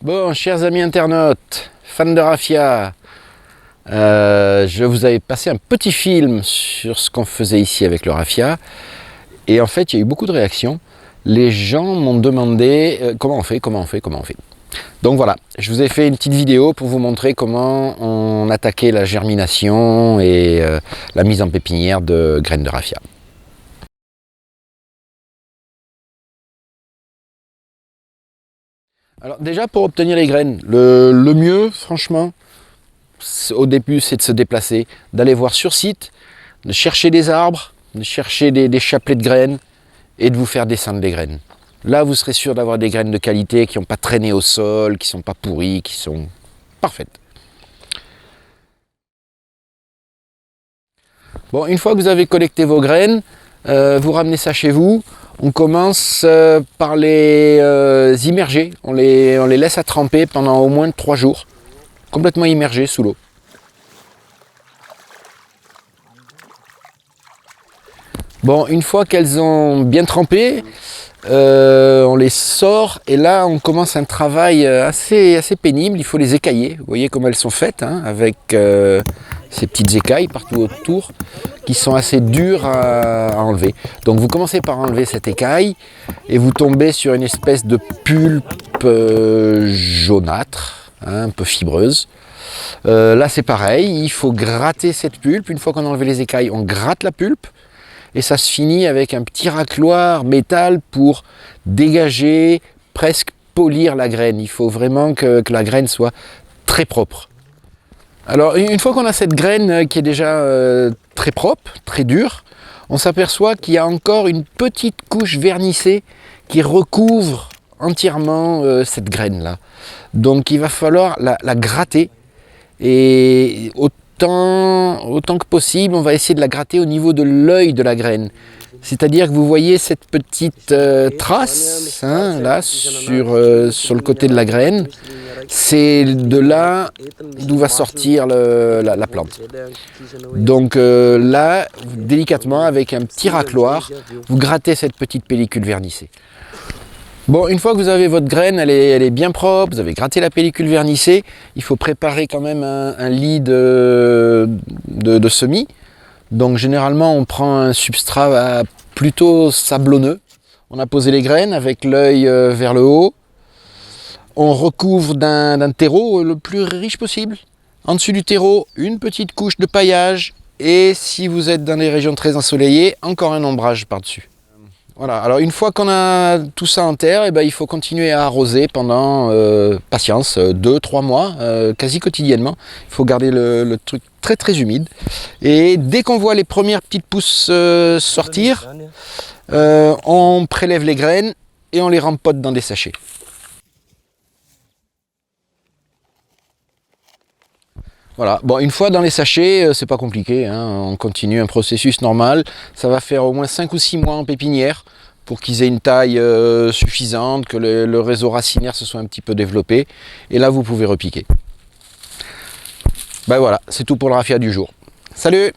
Bon, chers amis internautes, fans de raffia, je vous avais passé un petit film sur ce qu'on faisait ici avec le raffia. Et en fait, il y a eu beaucoup de réactions. Les gens m'ont demandé comment on fait. Donc voilà, je vous ai fait une petite vidéo pour vous montrer comment on attaquait la germination et la mise en pépinière de graines de raffia. Alors déjà, pour obtenir les graines, le mieux, franchement, au début, c'est de se déplacer, d'aller voir sur site, de chercher des arbres, de chercher des chapelets de graines et de vous faire descendre des graines. Là, vous serez sûr d'avoir des graines de qualité qui n'ont pas traîné au sol, qui ne sont pas pourries, qui sont parfaites. Bon, une fois que vous avez collecté vos graines, vous ramenez ça chez vous. On commence par les immerger. On les laisse à tremper pendant au moins 3 jours, complètement immergés sous l'eau. Bon, une fois qu'elles ont bien trempé, on les sort et là on commence un travail assez pénible. Il faut les écailler. Vous voyez comment elles sont faites, hein, avec ces petites écailles partout autour qui sont assez dures à enlever. Donc vous commencez par enlever cette écaille et vous tombez sur une espèce de pulpe jaunâtre, hein, un peu fibreuse. Là c'est pareil, il faut gratter cette pulpe. Une fois qu'on a enlevé les écailles, on gratte la pulpe. Et ça se finit avec un petit racloir métal pour dégager, presque polir la graine. Il faut vraiment que la graine soit très propre. Alors une fois qu'on a cette graine qui est déjà très propre, très dure, on s'aperçoit qu'il y a encore une petite couche vernissée qui recouvre entièrement cette graine-là. Donc il va falloir la gratter et autant que possible, on va essayer de la gratter au niveau de l'œil de la graine. C'est-à-dire que vous voyez cette petite trace, hein, là, sur le côté de la graine. C'est de là d'où va sortir la plante. Donc là, délicatement, avec un petit racloir, vous grattez cette petite pellicule vernissée. Bon, une fois que vous avez votre graine, elle est bien propre, vous avez gratté la pellicule vernissée, il faut préparer quand même un lit de semis. Donc généralement, on prend un substrat plutôt sablonneux. On a posé les graines avec l'œil vers le haut. On recouvre d'un terreau le plus riche possible. En dessus du terreau, une petite couche de paillage. Et si vous êtes dans des régions très ensoleillées, encore un ombrage par-dessus. Voilà, alors une fois qu'on a tout ça en terre, eh ben, il faut continuer à arroser pendant, patience, 2-3 mois, quasi quotidiennement. Il faut garder le truc très très humide. Et dès qu'on voit les premières petites pousses sortir, on prélève les graines et on les rempote dans des sachets. Voilà, bon, une fois dans les sachets, c'est pas compliqué, hein, on continue un processus normal. Ça va faire au moins 5 ou 6 mois en pépinière pour qu'ils aient une taille suffisante, que le réseau racinaire se soit un petit peu développé. Et là, vous pouvez repiquer. Ben voilà, c'est tout pour le raffia du jour. Salut!